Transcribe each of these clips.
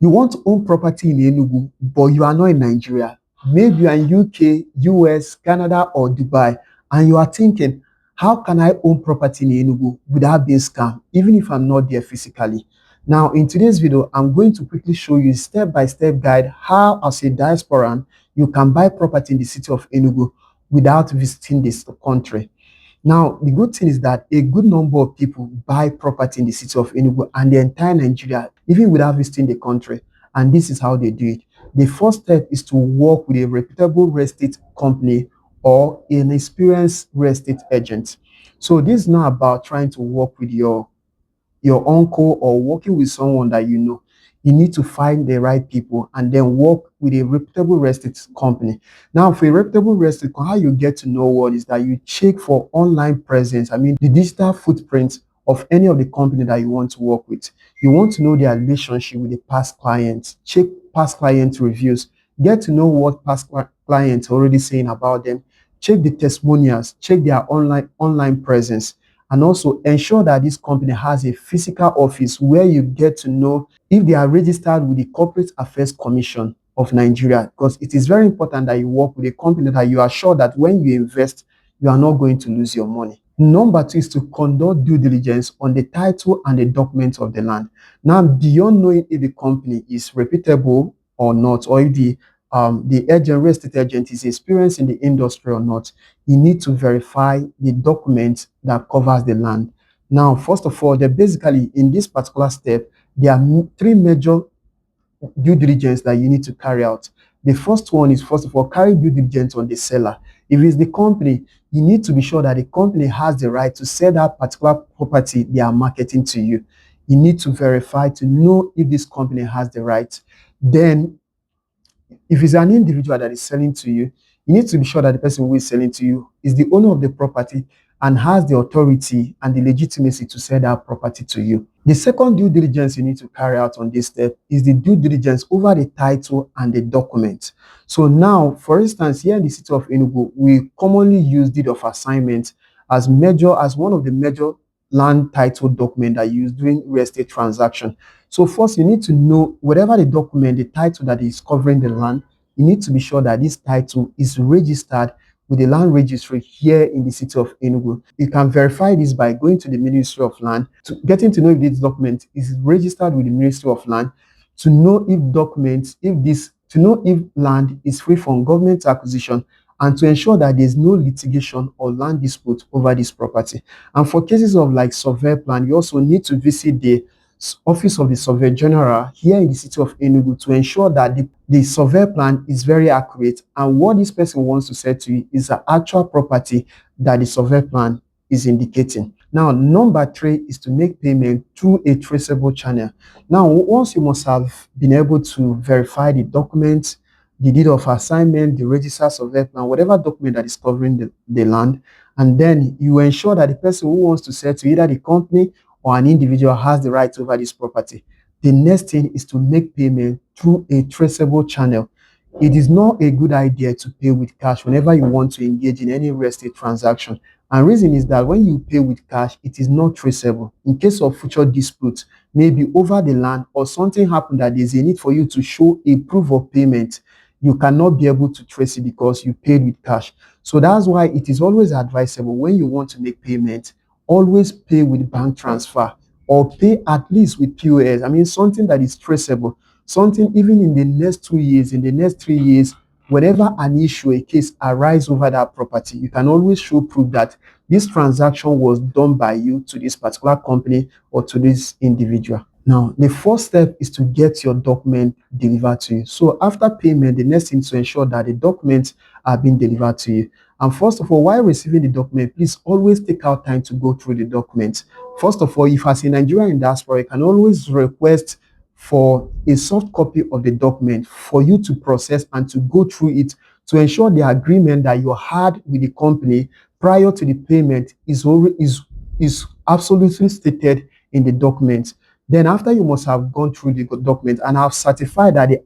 You want to own property in Enugu, but you are not in Nigeria. Maybe you are in UK, US, Canada, or Dubai, and you are thinking, how can I own property in Enugu without being scammed, even if I'm not there physically? Now, in today's video, I'm going to quickly show you a step-by-step guide how, as a diasporan, you can buy property in the city of Enugu without visiting this country. Now, the good thing is that a good number of people buy property in the city of Enugu and the entire Nigeria, even without visiting the country. And this is how they do it. The first step is to work with a reputable real estate company or an experienced real estate agent. So this is not about trying to work with your uncle or working with someone that you know. You need to find the right people and then work with a reputable real estate company. Now, for a reputable real estate company, how you get to know what is that you check for online presence. I mean, the digital footprint of any of the company that you want to work with. You want to know their relationship with the past clients. Check past client reviews. Get to know what past clients are already saying about them. Check the testimonials. Check their online presence, and also ensure that this company has a physical office where you get to know if they are registered with the Corporate Affairs Commission of Nigeria, because it is very important that you work with a company that you are sure that when you invest, you are not going to lose your money. Number two is to conduct due diligence on the title and the documents of the land. Now, beyond knowing if the company is reputable or not, or if the agent, real estate agent, is experienced in the industry or not, you need to verify the document that covers the land. Now, first of all, basically in this particular step, there are three major due diligence that you need to carry out. The first one is, first of all, carry due diligence on the seller. If it's the company, you need to be sure that the company has the right to sell that particular property they are marketing to you. You need to verify to know if this company has the right. Then, if it's an individual that is selling to you, you need to be sure that the person who is selling to you is the owner of the property and has the authority and the legitimacy to sell that property to you. The second due diligence you need to carry out on this step is the due diligence over the title and the document. So now, for instance, here in the city of Enugu, we commonly use deed of assignment as one of the major land title document that you use during real estate transaction. So first, you need to know whatever the document, the title that is covering the land, you need to be sure that this title is registered with the land registry here in the city of Enugu. You can verify this by going to the Ministry of Land, getting to know if this document is registered with the Ministry of Land, to know if land is free from government acquisition, and to ensure that there's no litigation or land dispute over this property. And for cases of like survey plan, you also need to visit the Office of the Surveyor General here in the city of Enugu to ensure that the survey plan is very accurate and what this person wants to say to you is the actual property that the survey plan is indicating. Now, number three is to make payment through a traceable channel. Now, once you must have been able to verify the documents, the deed of assignment, the registered survey plan, whatever document that is covering the land, and then you ensure that the person who wants to sell to either the company or an individual has the right over this property. The next thing is to make payment through a traceable channel. It is not a good idea to pay with cash whenever you want to engage in any real estate transaction. And reason is that when you pay with cash, it is not traceable. In case of future disputes, maybe over the land or something happened that there's a need for you to show a proof of payment, you cannot be able to trace it because you paid with cash. So that's why it is always advisable when you want to make payment, always pay with bank transfer or pay at least with POS. I mean, something that is traceable, something even in the next 2 years, in the next 3 years, whenever an issue, a case arises over that property, you can always show proof that this transaction was done by you to this particular company or to this individual. Now, the first step is to get your document delivered to you. So after payment, the next thing is to ensure that the documents are being delivered to you. And first of all, while receiving the document, please always take out time to go through the documents. First of all, if as a Nigerian in diaspora, you can always request for a soft copy of the document for you to process and to go through it to ensure the agreement that you had with the company prior to the payment is absolutely stated in the document. Then after you must have gone through the document and have certified that the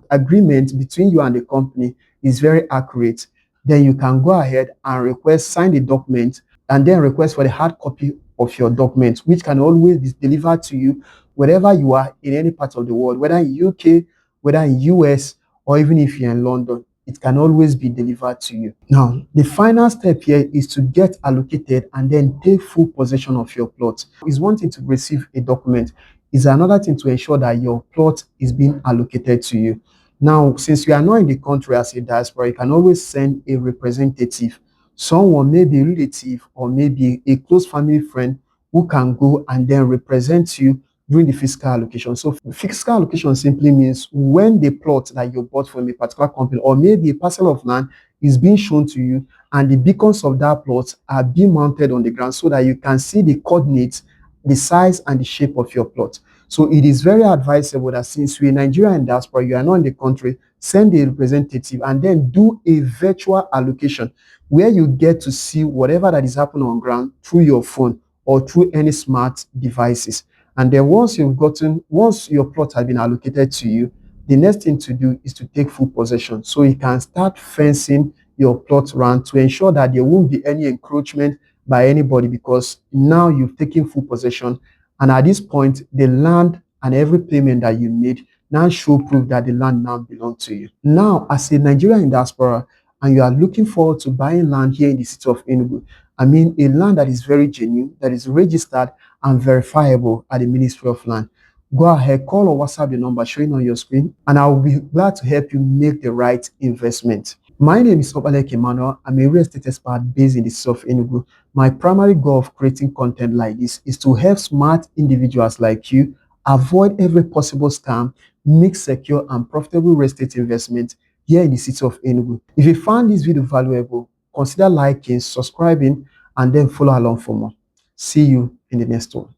agreement between you and the company is very accurate, then you can go ahead and sign the document and then request for the hard copy of your document, which can always be delivered to you wherever you are in any part of the world, whether in UK, whether in US, or even if you're in London, it can always be delivered to you. Now, the final step here is to get allocated and then take full possession of your plot. It's one thing to receive a document, it's another thing to ensure that your plot is being allocated to you. Now, since you are not in the country as a diaspora, you can always send a representative, someone, maybe a relative or maybe a close family friend, who can go and then represent you during the fiscal allocation. So fiscal allocation simply means when the plot that you bought from a particular company or maybe a parcel of land is being shown to you and the beacons of that plot are being mounted on the ground so that you can see the coordinates, the size and the shape of your plot. So it is very advisable that since you're a Nigerian diaspora, you are not in the country, send a representative and then do a virtual allocation where you get to see whatever that is happening on ground through your phone or through any smart devices. And then once your plot has been allocated to you, the next thing to do is to take full possession. So you can start fencing your plot around to ensure that there won't be any encroachment by anybody because now you've taken full possession. And at this point, the land and every payment that you made now show proof that the land now belongs to you. Now, as a Nigerian diaspora, and you are looking forward to buying land here in the city of Enugu, I mean a land that is very genuine, that is registered and verifiable at the Ministry of Land, go ahead, call or WhatsApp the number showing on your screen, and I will be glad to help you make the right investment. My name is Obalek Emmanuel. I'm a real estate expert based in the city of Enugu. My primary goal of creating content like this is to help smart individuals like you avoid every possible scam, make secure and profitable real estate investment here in the city of Enugu. If you found this video valuable, consider liking, subscribing, and then follow along for more. See you in the next one.